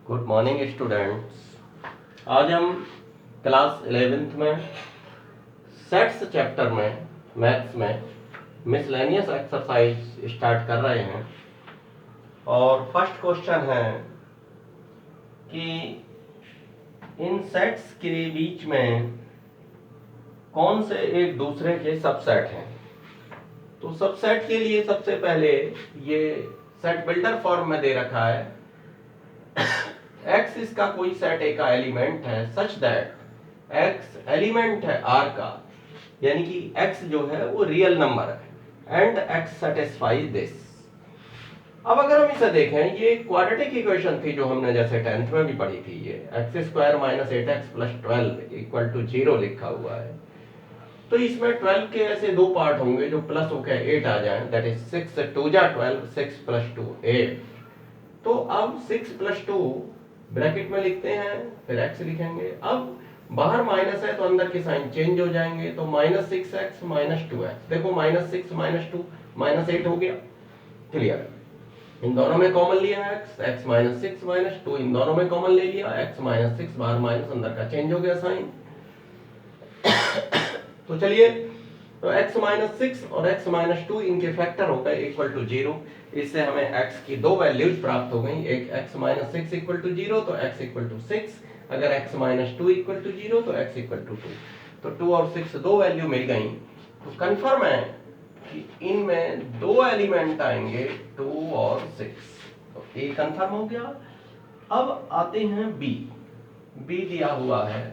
Good morning students. आज हम class 11th में सेट्स चैप्टर में मैथ्स में मिसलेनियस एक्सरसाइज स्टार्ट कर रहे हैं और फर्स्ट क्वेश्चन है कि इन सेट्स के बीच में कौन से एक दूसरे के सबसेट हैं। तो सबसेट के लिए सबसे पहले ये सेट बिल्डर फॉर्म में दे रखा है x इसका कोई सेट ए का एलिमेंट है सच दैट x एलिमेंट है R का, यानी कि x जो है वो रियल नंबर है एंड x सेटिस्फाइज दिस। अब अगर हम इसे देखें, ये क्वाड्रेटिक इक्वेशन थी जो हमने जैसे 10th में भी पढ़ी थी। ये x² - 8x + 12 = 0 लिखा हुआ है। तो इसमें 12 के ऐसे दो पार्ट होंगे जो प्लस होकर 8 आ जाए, दैट इज 6 × 2 = 12, 6 + 2 8। तो अब 6 + 2 ब्रैकेट में लिखते हैं, फिर x लिखेंगे। अब बाहर माइनस है तो अंदर के साइन चेंज हो जाएंगे, तो -6x - 2x। देखो -6 - 2 -8 हो गया, क्लियर। इन दोनों में कॉमन लिया x, x - 6 - 2 इन दोनों में कॉमन ले लिया, x - 6 बाहर माइनस अंदर का चेंज हो गया साइन। तो चलिए, तो x - 6 और x - 2 इनके फैक्टर हो गए = 0। इससे हमें x की दो वैल्यूज प्राप्त हो गई। एक x - 6 = 0 तो x = 6, अगर x - 2 = 0 तो x = 2। तो 2 और 6 दो वैल्यू मिल गई। तो कंफर्म है कि इनमें दो एलिमेंट आएंगे 2 और 6। तो a कंफर्म हो गया। अब आते हैं b। b दिया हुआ है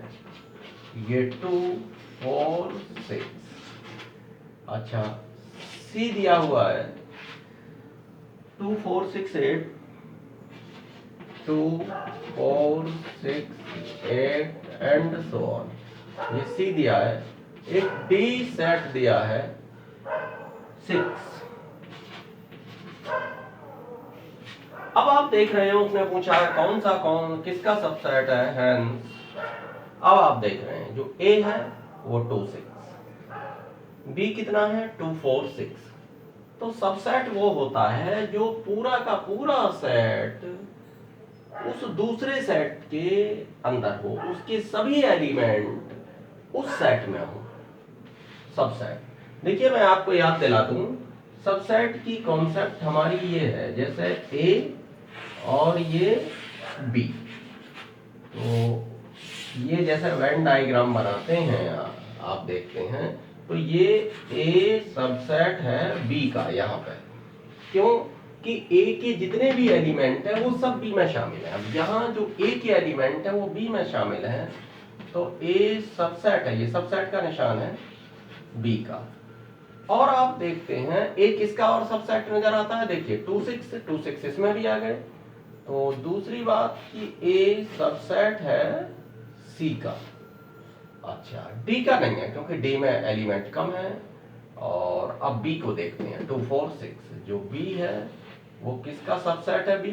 ये 2 4 6। अच्छा, c दिया हुआ है 2 4 6 8, 2 4 6 8 एंड सो ऑन। ये c दिया है। एक d सेट दिया है 6। अब आप देख रहे हो, उसने पूछा है कौन किसका सबसेट है, हेंस अब आप देख रहे हैं जो a है वो 2 6, b कितना है 2 4 6। तो सबसेट वो होता है जो पूरा का पूरा सेट उस दूसरे सेट के अंदर हो, उसके सभी एलिमेंट उस सेट में हो। सबसेट देखिए, मैं आपको याद दिला दूं, सबसेट की कॉन्सेप्ट हमारी ये है, जैसे a और ये b। तो ये जैसे वेन डायग्राम बनाते हैं आप देखते हैं, तो ये a सबसेट है b का यहाँ पे। क्यों कि a के जितने भी एलिमेंट है वो सब b में शामिल है। अब यहाँ जो a के एलिमेंट है वो b में शामिल है, तो a सबसेट है, ये सबसेट का निशान है b का। और आप देखते हैं a किसका और सबसेट नजर आता है, देखिए 2 6 इसमें भी आ गए। तो दूसरी बात कि a सबसेट है c का। अच्छा, d का नहीं है क्योंकि d में एलिमेंट कम है। और अब b को देखते हैं, 2 4 6 जो b है वो किसका सबसेट है, b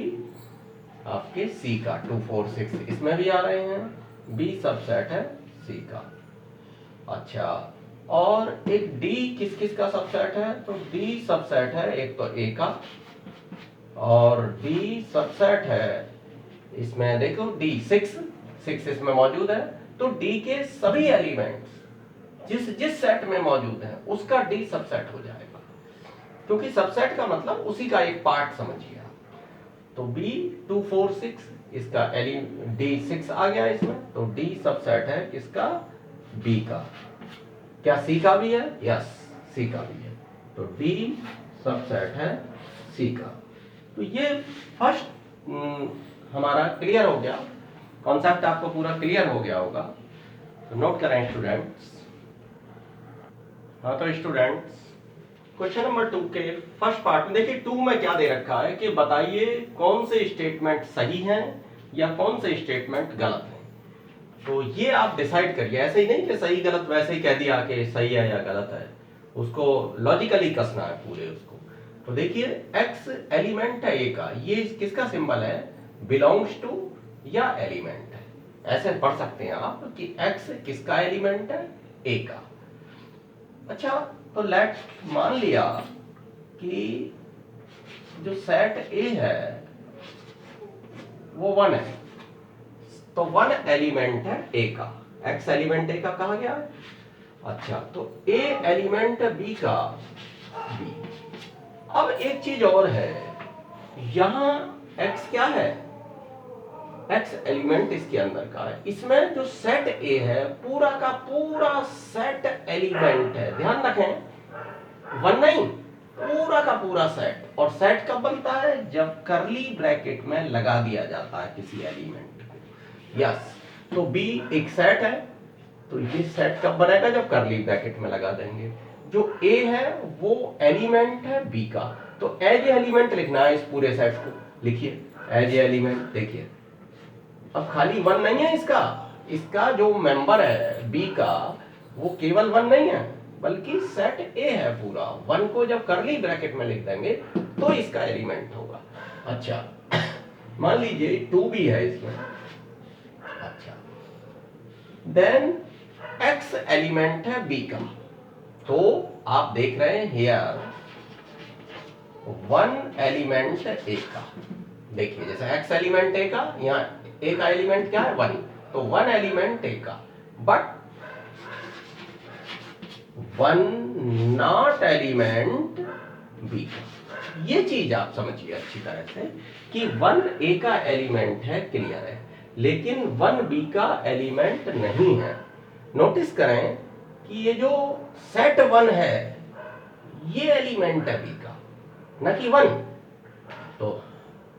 आपके c का। 2 4 6 इसमें भी आ रहे हैं, b सबसेट है c का। अच्छा, और एक d किस किस का सबसेट है, तो d सबसेट है एक तो a का, और d सबसेट है इसमें देखो d 6 इसमें मौजूद है। तो d के सभी एलिमेंट्स जिस सेट में मौजूद है उसका d सबसेट हो जाएगा, क्योंकि सबसेट का मतलब उसी का एक पार्ट समझिए आप। तो b 2 4 6 इसका d 6 आ गया इसमें, तो d सबसेट है किसका, b का। क्या c का भी है, यस c का भी है, तो d सबसेट है c का। तो ये फर्स्ट हमारा क्लियर हो गया, कॉन्सेप्ट आपको पूरा क्लियर हो गया होगा। तो नोट करें स्टूडेंट्स। हाँ, तो स्टूडेंट्स क्वेश्चन नंबर 2 के फर्स्ट पार्ट में देखिए 2 में क्या दे रखा है कि बताइए कौन से स्टेटमेंट सही हैं या कौन से स्टेटमेंट गलत हैं। तो ये आप डिसाइड करिए, ऐसे ही नहीं कि सही गलत वैसे ही कह दिया कि सही है या गलत है, उसको लॉजिकली कसना है पूरे उसको। तो देखिए x एलिमेंट है a का, ये किसका सिंबल है, बिलोंग्स टू या एलिमेंट है। ऐसे पढ़ सकते हैं आप कि x किसका एलिमेंट है, a का। अच्छा, तो लेट मान लिया कि जो सेट a है वो 1 है, तो वन एलिमेंट है ए का, एक्स एलिमेंट ए का कहा गया है। अच्छा, तो ए एलिमेंट बी का बी। अब एक चीज और है, यहां एक्स क्या है, एक्स एलिमेंट इसके अंदर का है, इसमें जो सेट ए है पूरा का पूरा सेट एलिमेंट है, ध्यान रखें, वन नहीं, पूरा का पूरा सेट। और सेट कब बनता है, जब करली ब्रैकेट में लगा दिया जाता है किसी एलिमेंट को। यस, तो बी एक सेट है, तो ये सेट कब बनेगा, जब करली ब्रैकेट में लगा देंगे। जो ए है वो एलिमेंट है बी का, तो एज एलिमेंट लिखना है इस पूरे सेट को, लिखिए एज एलिमेंट। देखिए अब खाली वन नहीं है इसका, इसका जो मेंबर है बी का वो केवल वन नहीं है, बल्कि सेट ए है पूरा। वन को जब करली ब्रैकेट में लिख देंगे तो इसका एलिमेंट होगा। अच्छा, मान लीजिए टू भी है इसमें। अच्छा, देन एक्स एलिमेंट है बी का, तो आप देख रहे हैं हियर वन एलिमेंट ए का। देखिए जैसे एक्स एलिमेंट ए का, यहाँ ए का एलिमेंट क्या है, वन, तो वन एलिमेंट ए का, but one not element B का। ये चीज आप समझिए अच्छी तरह से कि वन ए का एलिमेंट है, क्लियर है, लेकिन वन बी का एलिमेंट नहीं है। नोटिस करें कि ये जो सेट वन है ये एलिमेंट है बी का, न कि वन। तो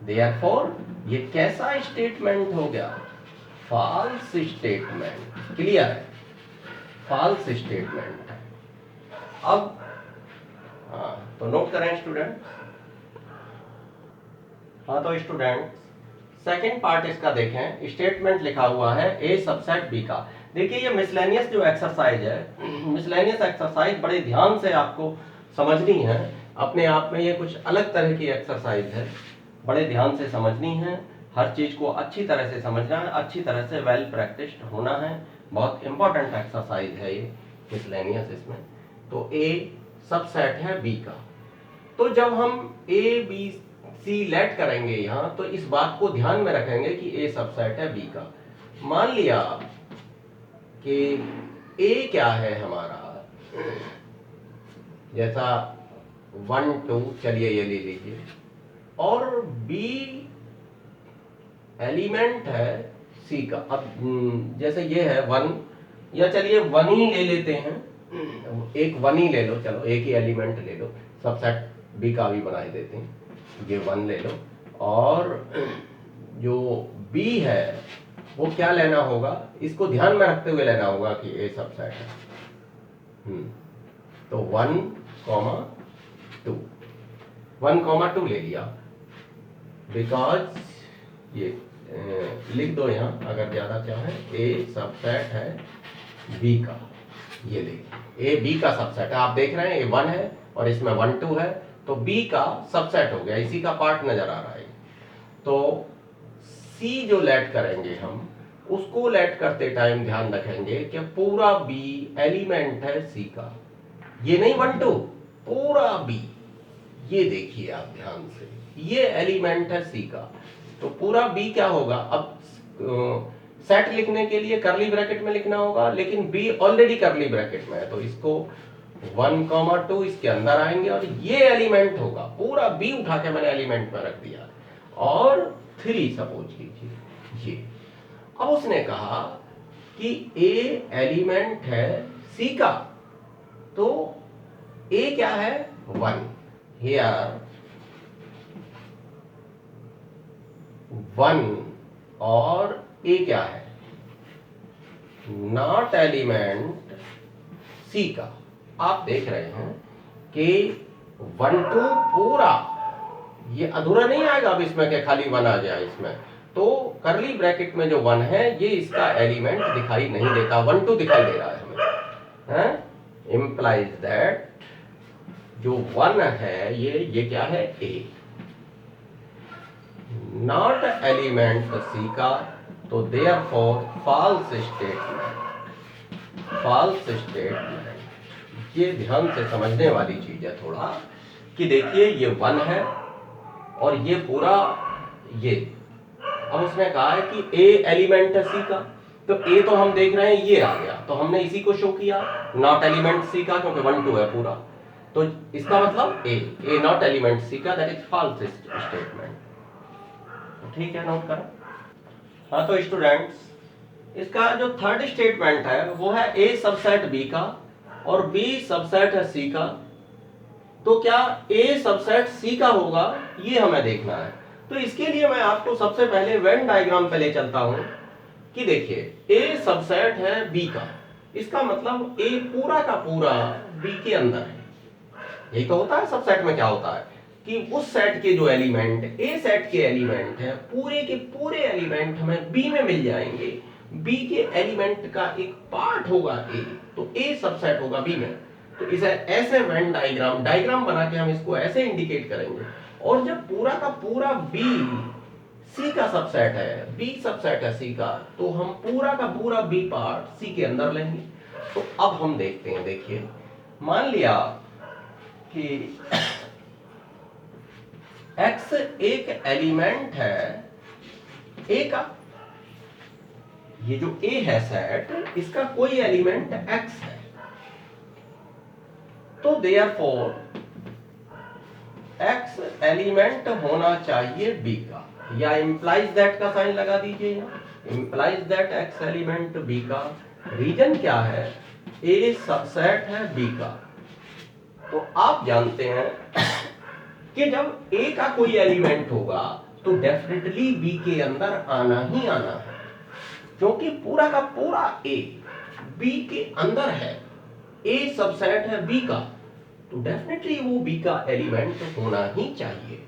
देयरफॉर ये कैसा स्टेटमेंट हो गया, फॉल्स स्टेटमेंट, क्लियर है, फॉल्स स्टेटमेंट है। अब हाँ, तो नोट करें स्टूडेंट। हाँ तो स्टूडेंट सेकंड पार्ट इसका देखें, स्टेटमेंट लिखा हुआ है ए सबसेट बी का। देखिए ये मिसलेनियस जो एक्सरसाइज है, मिसलेनियस एक्सरसाइज बड़े ध्यान से आपको समझनी है, अपने आप में ये कुछ अलग तरह की एक्सरसाइज है, बड़े ध्यान से समझनी है, हर चीज को अच्छी तरह से समझना है, अच्छी तरह से वेल प्रैक्टिस्ड होना है। बहुत इंपॉर्टेंट एक्सरसाइज है ये मिसलेनियस इसमें। तो ए सबसेट है बी का, तो जब हम ए बी सी लेट करेंगे यहाँ, तो इस बात को ध्यान में रखेंगे कि ए सबसेट है बी का। मान लिया कि ए क्या है हमारा, जैसा 1 2, चलिए ये ले लीजिए, और बी एलिमेंट है सी का। अब जैसे ये है 1, या चलिए 1 ही ले लेते हैं, एक 1 ही ले लो, चलो एक ही एलिमेंट ले लो, सबसेट बी का भी बना देते हैं, ये 1 ले लो, और जो बी है वो क्या लेना होगा, इसको ध्यान में रखते हुए लेना होगा कि ए सबसेट है। तो 1 2, 1 2 ले लिया, बिकॉज ये लिख दो यहाँ अगर ज्यादा चाहे, ए सबसेट है बी का, ये देखिए ए बी का सबसेट है। आप देख रहे हैं ए 1 है और इसमें 1 2 है, तो बी का सबसेट हो गया, इसी का पार्ट नजर आ रहा है। तो सी जो लेट करेंगे हम, उसको लेट करते टाइम ध्यान रखेंगे कि पूरा बी एलिमेंट है सी का, ये नहीं 1 2, पूरा बी, ये देखिए आप ध्यान से, ये एलिमेंट है सी का, तो पूरा बी क्या होगा। अब सेट लिखने के लिए करली ब्रैकेट में लिखना होगा, लेकिन बी ऑलरेडी करली ब्रैकेट में है, तो इसको 1 2 इसके अंदर आएंगे और ये एलिमेंट होगा, पूरा बी उठा के मैंने एलिमेंट में रख दिया, और 3 सपोज कीजिए ये। अब उसने कहा कि ए एलिमेंट है सी का, तो ए क्या है 1, हियर 1, और ए क्या है नॉट एलिमेंट सी का। आप देख रहे हैं कि 1 2 पूरा, ये अधूरा नहीं आएगा अब इसमें कि खाली 1 आ गया इसमें, तो करली ब्रैकेट में जो 1 है ये इसका एलिमेंट दिखाई नहीं देता, 1 2 दिखाई दे रहा है हमें, इंप्लाइज दैट जो 1 है ये क्या है ए, नॉट एलिमेंट सी का, तो therefore false statement, false statement. ये ध्यान से समझने वाली चीज है थोड़ा, कि देखिए ये 1 है और ये पूरा ये, अब उसने कहा है कि ए एलिमेंट है सी का, तो ए तो हम देख रहे हैं ये आ गया, तो हमने इसी को शो किया नॉट एलिमेंट सी का, क्योंकि 1 2 है पूरा, तो इसका मतलब ए नॉट एलिमेंट सी का, दैट इज फॉल्स स्टेटमेंट। ठीक है, नोट करो। हाँ तो स्टूडेंट्स, इसका जो थर्ड स्टेटमेंट है वो है ए सबसेट बी का और बी सबसेट है सी का, तो क्या ए सबसेट सी का होगा, ये हमें देखना है। तो इसके लिए मैं आपको सबसे पहले वेन डायग्राम पे ले चलता हूं कि देखिए ए सबसेट है बी का, इसका मतलब ए पूरा का पूरा बी के अंदर है। यही तो होता है सबसेट में, क्या होता है कि उस सेट के जो एलिमेंट ए सेट के एलिमेंट है, पूरे के पूरे एलिमेंट हमें बी में मिल जाएंगे। बी के एलिमेंट का एक पार्ट होगा ए, तो ए सबसेट होगा बी में। तो इसे ऐसे वेन डायग्राम बना के हम इसको ऐसे इंडिकेट करेंगे। और जब पूरा का पूरा बी सी का सबसेट है, बी सबसेट है सी का, तो हम पूरा का पूरा बी पार्ट सी के अंदर लेंगे। तो अब हम देखते हैं, देखिए मान लिया कि x एक एलिमेंट है a का, ये जो a है सेट, इसका कोई एलिमेंट x है, तो देयरफॉर x एलिमेंट होना चाहिए b का, या इंप्लाइज दैट का साइन लगा दीजिए, implies that x element b का। रीजन क्या है, a सबसेट है b का। तो आप जानते हैं कि जब a का कोई एलिमेंट होगा तो डेफिनेटली b के अंदर आना ही आना है, क्योंकि पूरा का पूरा a b के अंदर है, a सबसेट है b का, तो डेफिनेटली वो b का एलिमेंट होना ही चाहिए।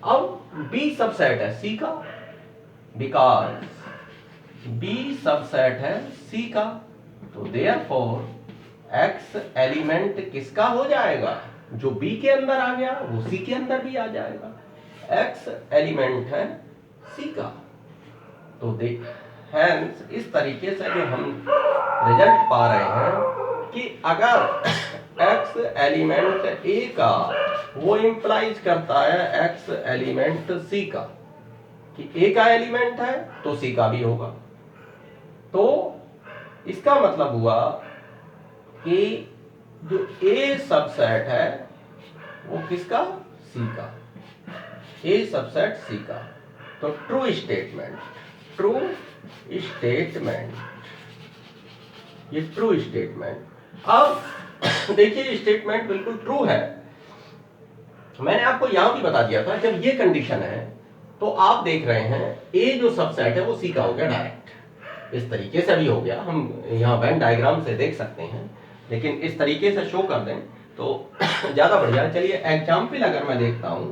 अब b सबसेट है c का, बिकॉज b सबसेट है c का, तो देयरफॉर x एलिमेंट किसका हो जाएगा, जो b के अंदर आ गया वो c के अंदर भी आ जाएगा। x एलिमेंट है c का, तो देख हैंस इस तरीके से जो हम रिजल्ट पा रहे हैं कि अगर x एलिमेंट a का, वो इंप्लाइज करता है x एलिमेंट c का, कि a का एलिमेंट है तो c का भी होगा। तो इसका मतलब हुआ कि जो A सबसेट है वो किसका, C का, A सबसेट C का। तो ट्रू स्टेटमेंट, ये ट्रू स्टेटमेंट। अब देखिए स्टेटमेंट बिल्कुल ट्रू है। मैंने आपको यहां भी बता दिया था, जब ये कंडीशन है तो आप देख रहे हैं A जो सबसेट है वो C का हो गया डायरेक्ट, इस तरीके से भी हो गया, हम यहाँ वेन डायग्राम से देख सकते हैं, लेकिन इस तरीके से शो कर दें तो ज्यादा बढ़िया। चलिए एग्जाम्पल अगर मैं देखता हूं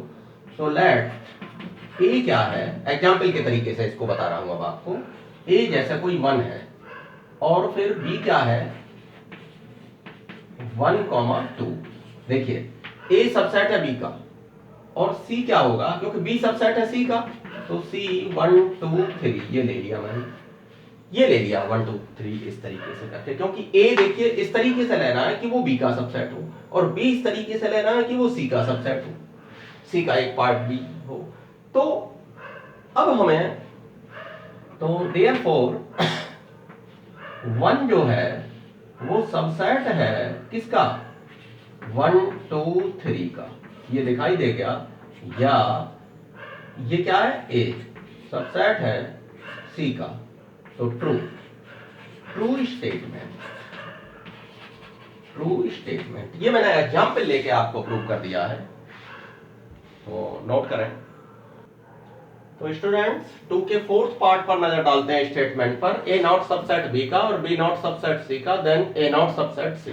तो लेट ए क्या है, एग्जाम्पल के तरीके से इसको बता रहा हूं अब आपको। ए जैसे कोई 1 है और फिर बी क्या है 1,2। देखिए ए सबसेट है बी का और सी क्या होगा, क्योंकि बी सबसेट है सी का, तो सी 1 2 3 ये ले लिया मैंने, ये ले लिया 1 2 3 इस तरीके से करके, क्योंकि A देखिए इस तरीके से लेना है कि वो B का सबसेट हो और B इस तरीके से लेना है कि वो C का सबसेट हो, C का एक पार्ट B हो। तो अब हमें, तो देयरफॉर 1 जो है वो सबसेट है किसका, 1 2 3 का, ये दिखाई दे गया, या ये क्या है A सबसेट है C का, तो ट्रू स्टेटमेंट, ये मैंने एग्जाम्पल लेके आपको प्रूव कर दिया है, तो नोट करें। तो स्टूडेंट्स 2 के फोर्थ पार्ट पर नजर डालते हैं स्टेटमेंट पर, ए नॉट सबसेट बी का और बी नॉट सबसेट सी का, देन ए नॉट सबसेट सी।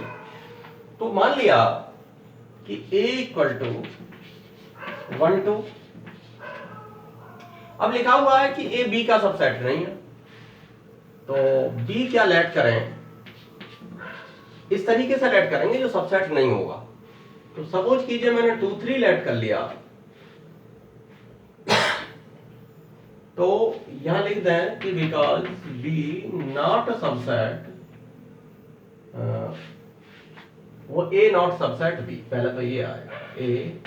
तो मान लिया कि ए इक्वल टू 1 2, अब लिखा हुआ है कि ए बी का सबसेट नहीं है, तो बी क्या लेट करें, इस तरीके से लेट करेंगे जो सबसेट नहीं होगा। तो सपोज कीजिए मैंने 2 3 लेट कर लिया, तो यहां लिख दें कि बिकॉज बी नॉट सबसेट, वो ए नॉट सबसेट बी, पहले तो ये आएगा ए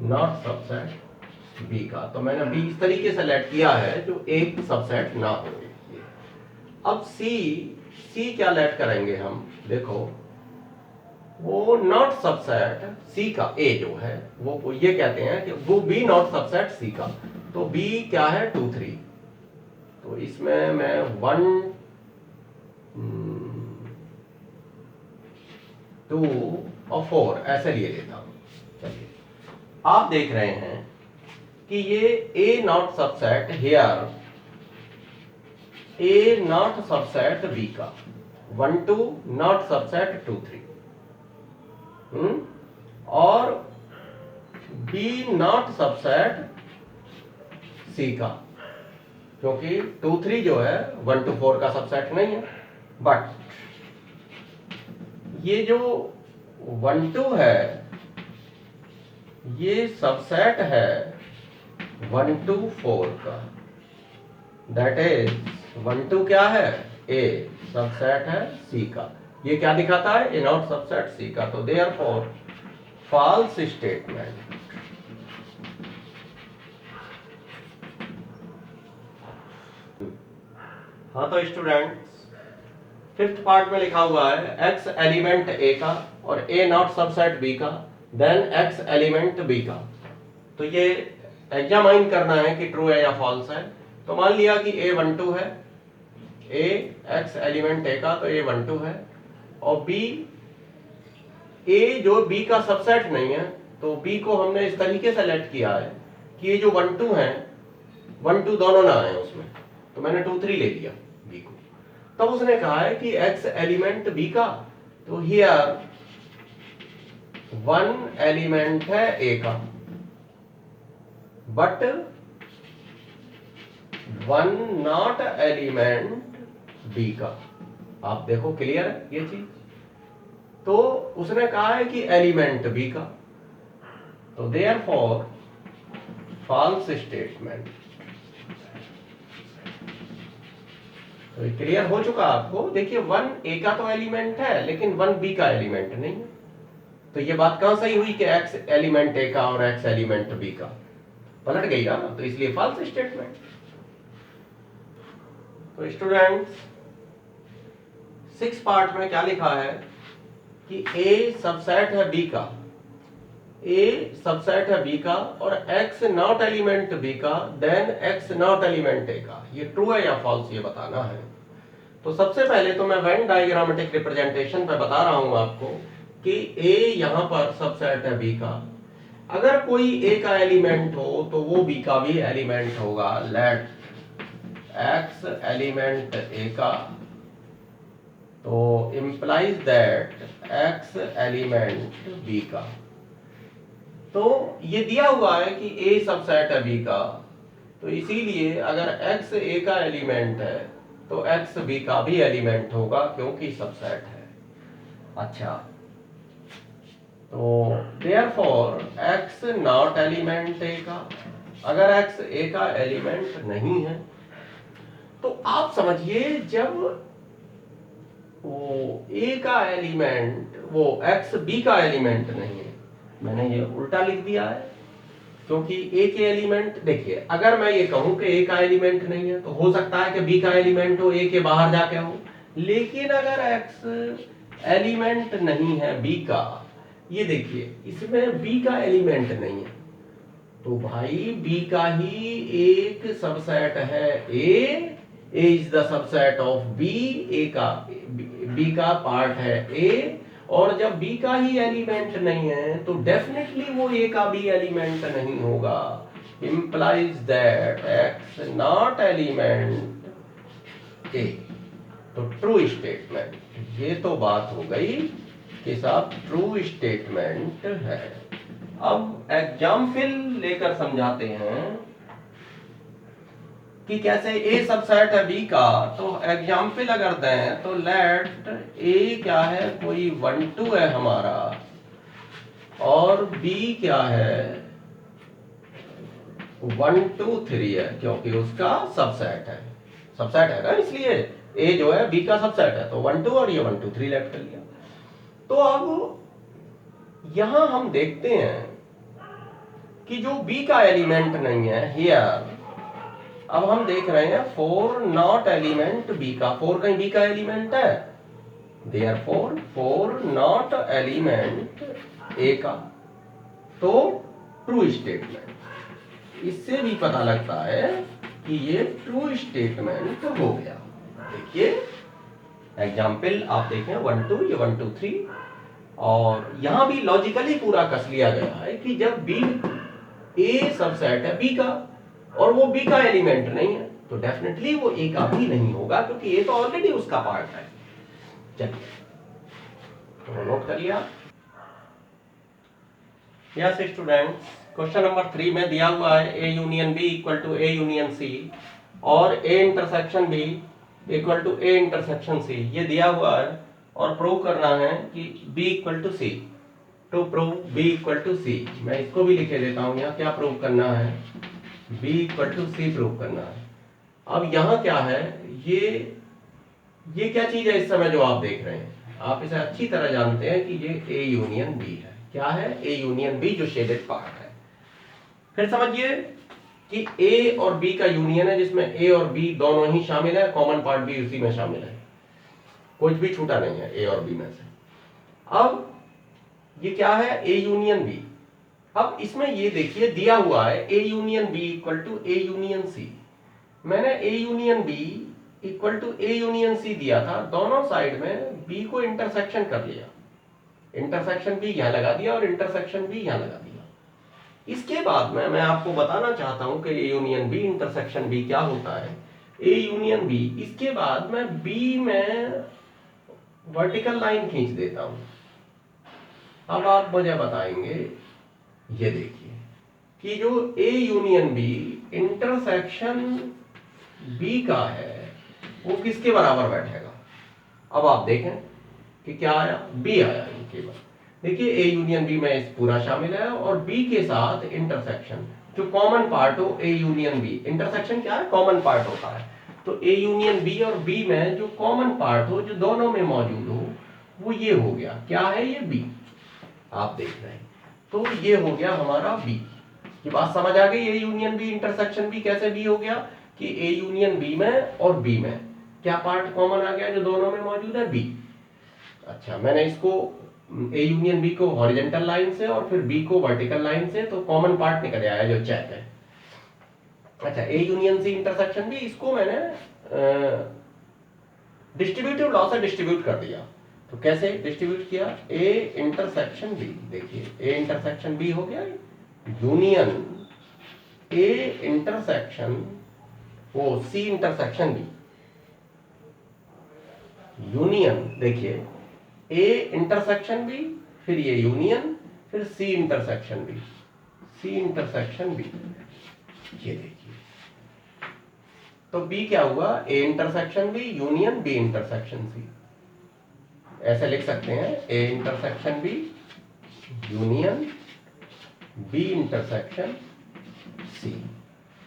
नॉट सबसेट बी का, तो मैंने बी इस तरीके से लेट किया है जो एक सबसेट ना हो। अब सी क्या लेट करेंगे हम, देखो वो नॉट सबसेट सी का, ए जो है वो ये कहते हैं कि वो बी नॉट सबसेट सी का, तो बी क्या है 2 3, तो इसमें मैं 1 2 और 4 ऐसे लिए लेता हूं। चलिए आप देख रहे हैं कि ये A not subset here, A not subset B का, 1 2 नॉट सबसेट 2 3, और बी नॉट सबसेट सी का, क्योंकि 2 3 जो है 1 2 4 का सबसेट नहीं है। बट ये जो 1 2 है ये सबसेट है 1 2 4 का, दैट इज 1 2 क्या है, ए सबसेट है सी का, ये क्या दिखाता है, ए नॉट सबसेट सी का, तो देयरफॉर फॉल्स स्टेटमेंट। हाँ तो स्टूडेंट्स, फिफ्थ पार्ट में लिखा हुआ है एक्स एलिमेंट ए का और ए नॉट सबसेट बी का, देन एक्स एलिमेंट बी का। तो ये एग्जामाइन करना है कि ट्रू है या फॉल्स है। तो मान लिया कि ए 1 2 है, ए एक्स एलिमेंट ए का, तो ए 1 2 है, और बी, ए जो बी का सबसेट नहीं है, तो बी को हमने इस तरीके से लेट किया है कि ये जो 1 2 है 1 2 दोनों ना आए उसमें, तो मैंने 2 3 ले लिया बी को। तब उसने कहा है कि एक्स एलिमेंट बी का, तो हियर 1 एलिमेंट है ए का, बट 1 नॉट एलिमेंट बी का। आप देखो क्लियर है ये चीज। तो उसने कहा है कि एलिमेंट बी का, तो देयरफॉर फॉल्स स्टेटमेंट। तो क्लियर हो चुका आपको। देखिए 1 ए का तो एलिमेंट है लेकिन 1 बी का एलिमेंट नहीं है, तो ये बात कहां सही हुई कि एक्स एलिमेंट ए का और एक्स एलिमेंट बी का, पलट गई ना, तो इसलिए फॉल्स स्टेटमेंट। तो स्टूडेंट्स 6 पार्ट में क्या लिखा है कि ए सबसेट है बी का, ए सबसेट है बी का, और एक्स नॉट एलिमेंट बी का, then x not element A का। ये ट्रू है या फॉल्स ये बताना है। तो सबसे पहले तो मैं वेन डायग्रामेटिक रिप्रेजेंटेशन पे बता रहा हूं आपको कि ए यहां पर सबसेट है बी का। अगर कोई ए का एलिमेंट हो तो वो बी का भी एलिमेंट होगा। लेट एक्स एलिमेंट ए का, तो implies that x element B का। तो ये दिया हुआ है कि ए सबसेट है बी का, तो इसीलिए अगर एक्स ए का एलिमेंट है तो एक्स बी का भी एलिमेंट होगा क्योंकि सबसेट है। अच्छा, तो therefore x not element A का, अगर एक्स ए का एलिमेंट नहीं है तो आप समझिए जब वो ए का एलिमेंट, वो एक्स बी का एलिमेंट नहीं है, मैंने ये उल्टा लिख दिया है क्योंकि ए के एलिमेंट, देखिए अगर मैं ये कहूं कि ए का एलिमेंट नहीं है तो हो सकता है कि बी का एलिमेंट हो, ए के बाहर जाके हो। लेकिन अगर एक्स एलिमेंट नहीं है बी का, ये देखिए इसमें बी का एलिमेंट नहीं है, तो भाई बी का ही एक सबसेट है A is the subset of B, A का बी का पार्ट है ए, और जब बी का ही एलिमेंट नहीं है तो डेफिनेटली वो ए का भी एलिमेंट नहीं होगा। Implies that x not element A, तो ट्रू स्टेटमेंट। ये तो बात हो गई कि साहब ट्रू स्टेटमेंट है। अब एग्जाम्पल लेकर समझाते हैं कि कैसे ए सबसेट है बी का। तो एग्जाम्पल अगर दें तो लेट ए क्या है, कोई 1 2 है हमारा, और बी क्या है 1 2 3 है, क्योंकि उसका सबसेट है, सबसेट है ना, इसलिए ए जो है बी का सबसेट है, तो 1 2 और ये 1 2 3 लेट कर लिया। तो अब यहां हम देखते हैं कि जो बी का एलिमेंट नहीं है हियर, अब हम देख रहे हैं 4 नॉट एलिमेंट बी का, 4 कहीं बी का एलिमेंट है, देयरफॉर 4 नॉट एलिमेंट ए का, तो ट्रू स्टेटमेंट। इससे भी पता लगता है कि ये ट्रू स्टेटमेंट हो गया। देखिए एग्जाम्पल आप देखें 1 2, ये 1 2 3, और यहां भी लॉजिकली पूरा कस लिया गया है कि जब बी ए सबसेट है बी का और वो बी का एलिमेंट नहीं है तो डेफिनेटली वो ए का भी नहीं होगा, क्योंकि ए तो ऑलरेडी उसका पार्ट है। चलिए तो नोट कर लिया। यस स्टूडेंट्स, क्वेश्चन नंबर 3 में दिया हुआ है A union B equal to A union C और A intersection B equal to A intersection C, ये दिया हुआ है और प्रूव करना है कि B equal to C. To prove B equal to C, मैं इसको भी लिखे देता हूं, यहाँ क्या प्रूव करना है, B equal to C prove करना है। अब यहाँ क्या है, ये क्या चीज है इस समय जो आप देख रहे हैं, आप इसे अच्छी तरह जानते हैं कि ये ए यूनियन बी है। क्या है, ए यूनियन बी, जो शेडेड पार्ट है। फिर समझिए कि ए और बी का यूनियन है जिसमें ए और बी दोनों ही शामिल है, कॉमन पार्ट भी उसी में शामिल है, कुछ भी छूटा नहीं है ए और बी में से। अब ये क्या है, ए यूनियन बी। अब इसमें ये देखिए दिया हुआ है A union B equal to A union C. मैंने A union B equal to A union C दिया था, दोनों साइड में बी को इंटरसेक्शन कर लिया, इंटरसेक्शन बी यहां लगा दिया और इंटरसेक्शन बी यहां लगा दिया। इसके बाद में मैं आपको बताना चाहता हूं कि A union B intersection B क्या होता है। ए यूनियन बी, इसके बाद मैं बी में वर्टिकल लाइन खींच देता हूं। अब आप मुझे बताएंगे, ये देखिए कि जो A union B intersection B का है वो किसके बराबर बैठेगा। अब आप देखें कि क्या आया, बी आया इनके बाद। देखिए ए यूनियन बी में इस पूरा शामिल है और बी के साथ इंटरसेक्शन जो कॉमन पार्ट हो, ए यूनियन बी, इंटरसेक्शन क्या है, कॉमन पार्ट होता है। तो ए यूनियन बी और बी में जो कॉमन पार्ट हो, जो दोनों में मौजूद हो, वो ये हो गया। क्या है ये, बी, आप देख रहे हैं। तो ये हो गया हमारा बी। ये बात समझ आ गई, A union B intersection B कैसे बी हो गया कि ए यूनियन बी में और बी में क्या पार्ट कॉमन आ गया जो दोनों में मौजूद है, बी। अच्छा, मैंने इसको ए यूनियन बी को हॉरिजॉन्टल लाइन से और फिर बी को वर्टिकल लाइन से, तो कॉमन पार्ट निकल आया जो चेक है। अच्छा, A union C intersection B, इसको मैंने डिस्ट्रीब्यूटिव लॉ से डिस्ट्रीब्यूट कर दिया। तो कैसे डिस्ट्रीब्यूट किया, ए इंटरसेक्शन बी, देखिए ए इंटरसेक्शन बी हो गया union A intersection O C intersection B, union, देखिए ए इंटरसेक्शन बी, फिर ये यूनियन, फिर C intersection B, C intersection B, ये देखिए। तो बी क्या हुआ, A intersection B union B intersection C, ऐसे लिख सकते हैं, A intersection B union B intersection C.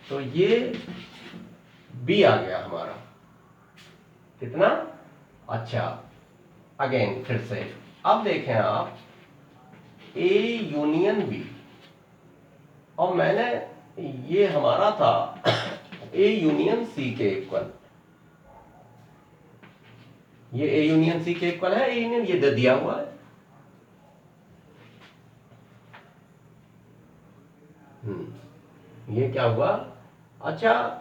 तो ये बी आ गया हमारा, कितना अच्छा। अगेन फिर से अब देखें आप, ए यूनियन बी, और मैंने ये हमारा था ए यूनियन सी के इक्वल, ये ए यूनियन सी के इक्वल है, ए यूनियन ये दिया हुआ है। ये क्या हुआ, अच्छा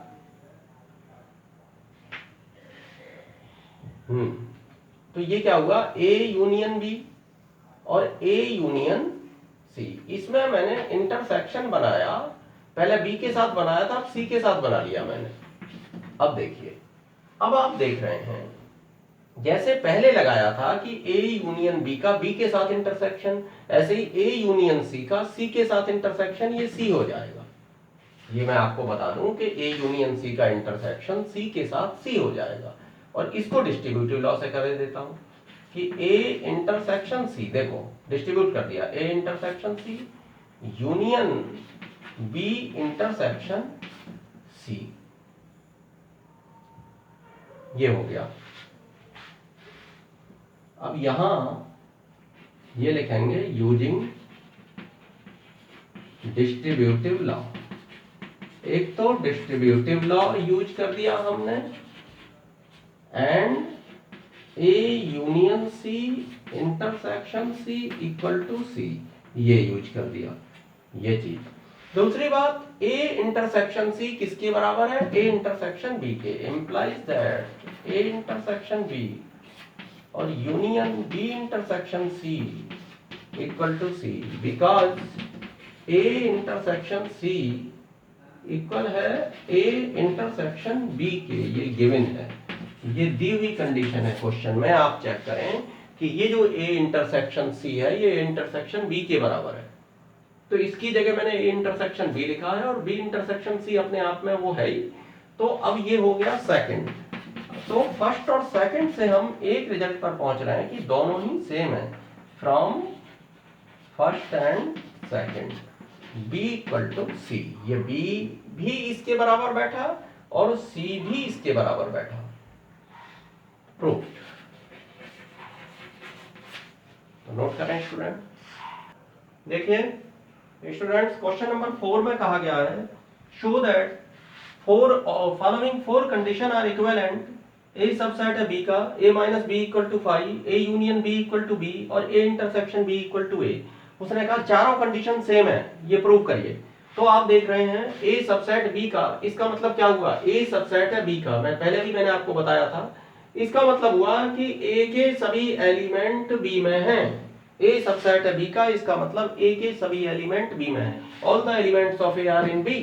तो ये क्या हुआ, ए यूनियन बी और ए यूनियन सी, इसमें मैंने इंटरसेक्शन बनाया, पहले बी के साथ बनाया था, अब सी के साथ बना लिया मैंने। अब देखिए, अब आप देख रहे हैं जैसे पहले लगाया था कि ए यूनियन बी का बी के साथ इंटरसेक्शन, ऐसे ही ए यूनियन सी का सी के साथ इंटरसेक्शन, ये सी हो जाएगा। ये मैं आपको बता दूं कि ए यूनियन सी का इंटरसेक्शन सी के साथ सी हो जाएगा, और इसको डिस्ट्रीब्यूटिव लॉ से कर देता हूं कि ए इंटरसेक्शन सी, देखो डिस्ट्रीब्यूट कर दिया, A intersection C union B intersection C, ये हो गया। अब यहां ये लिखेंगे यूजिंग डिस्ट्रीब्यूटिव लॉ, एक तो डिस्ट्रीब्यूटिव लॉ यूज कर दिया हमने, and A union C intersection C equal to C, ये यूज कर दिया ये चीज। दूसरी बात, ए इंटरसेक्शन सी किसके बराबर है, ए इंटरसेक्शन बी के, implies that A intersection B और union B intersection C equal to C, because A intersection C equal है ए इंटरसेक्शन बी के, ये गिवन है, ये दी हुई कंडीशन है क्वेश्चन में। आप चेक करें कि ये जो ए इंटरसेक्शन सी है ये इंटरसेक्शन बी के बराबर है, तो इसकी जगह मैंने ए इंटरसेक्शन बी लिखा है और बी इंटरसेक्शन सी अपने आप में वो है ही। तो अब ये हो गया सेकंड। तो फर्स्ट और सेकंड से हम एक रिजल्ट पर पहुंच रहे हैं कि दोनों ही सेम है, from first and second b equal to C, ये b भी इसके बराबर बैठा और c भी इसके बराबर बैठा, प्रूफ। तो नोट करें स्टूडेंट, देखिए स्टूडेंट्स क्वेश्चन नंबर 4 में कहा गया है, show that following four condition are equivalent, A subset है b का, a minus B equal to 5, a union b equal to b और a intersection b equal to a। उसने कहा चारों कंडीशन सेम है, ये प्रूव करिए। तो आप देख रहे हैं a सबसेट b का, इसका मतलब क्या हुआ, a सबसेट है b का, मैंने आपको बताया था, इसका मतलब हुआ कि a के सभी एलिमेंट b में हैं। a सबसेट है b का, इसका मतलब a के सभी एलिमेंट b में हैं, all the elements of a are in b।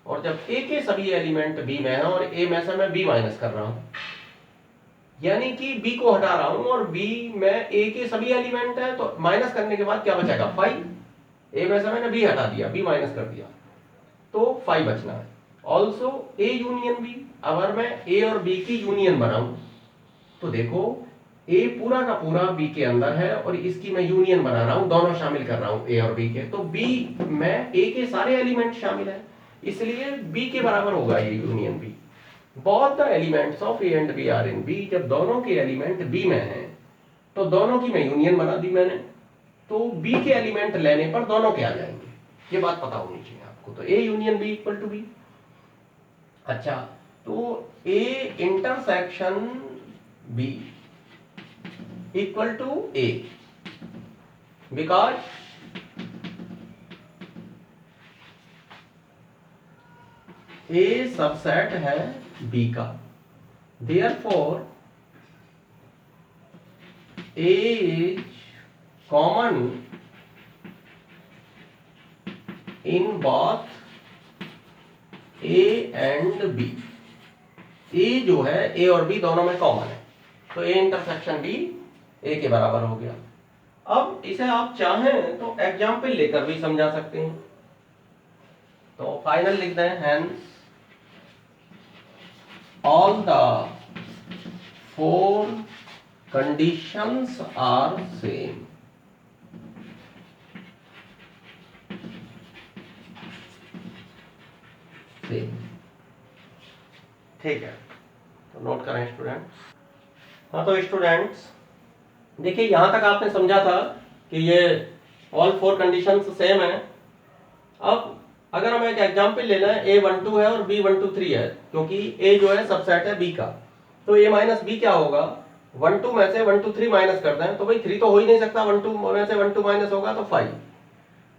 और जब a के सभी एलिमेंट b में हैं और a में से मैं b माइनस कर रहा हूं, यानी कि b को हटा रहा हूं और b में a के सभी एलिमेंट है, तो माइनस करने के बाद क्या बचेगा 5, a में से मैंने b हटा दिया, b माइनस कर दिया, तो 5 बचना है। ऑल्सो a यूनियन b, अगर मैं a और b की यूनियन बनाऊं तो देखो a पूरा का पूरा b के अंदर है और इसकी मैं यूनियन बना रहा हूं, दोनों शामिल कर रहा हूं a और b के, तो b में a के सारे एलिमेंट शामिल है, इसलिए b के बराबर होगा ये union b। Both the elements of a and b are in b, जब दोनों के एलिमेंट b में हैं तो दोनों की मैं यूनियन बना दी मैंने, तो b के एलिमेंट लेने पर दोनों के आ जाएंगे, ये बात पता होनी चाहिए आपको। तो a union b equal to b। अच्छा, तो a intersection b equal to a, because a subset है b का, therefore a is common in both a and b। a जो है a और b दोनों में कॉमन है, तो a इंटरसेक्शन b a के बराबर हो गया। अब इसे आप चाहें तो एग्जाम्पल लेकर भी समझा सकते हैं, तो फाइनल लिख दें, hence all the four conditions are same। ठीक है, तो नोट करें स्टूडेंट्स। हाँ, तो स्टूडेंट्स देखिए यहां तक आपने समझा था कि ये ऑल फोर कंडीशंस सेम है। अब अगर हम एक एग्जांपल ले लें, a12 है और b123 है, क्योंकि a जो है सबसेट है b का, तो a माइनस b क्या होगा, 12 में से 1 2 3 माइनस कर दें तो भाई 3 तो हो ही नहीं सकता, 12 में से 1 2 माइनस होगा तो 5।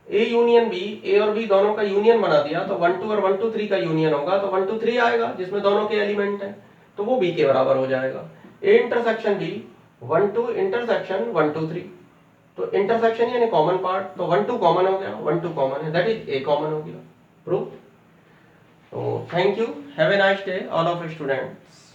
a यूनियन b, a और b दोनों का यूनियन बना दिया, तो 1 2 और 1 2 3 का यूनियन होगा, तो 1 2 3 आएगा जिसमें दोनों के एलिमेंट हैं, तो वो b के बराबर हो जाएगा। a इंटरसेक्शन b, 1 2 इंटरसेक्शन 1 2 3, तो इंटरसेक्शन यानी कॉमन पार्ट, तो 1 2 कॉमन हो गया, 1 2 कॉमन है, दैट इज a कॉमन हो गया, प्रूफ। तो thank you, have a nice day all of students.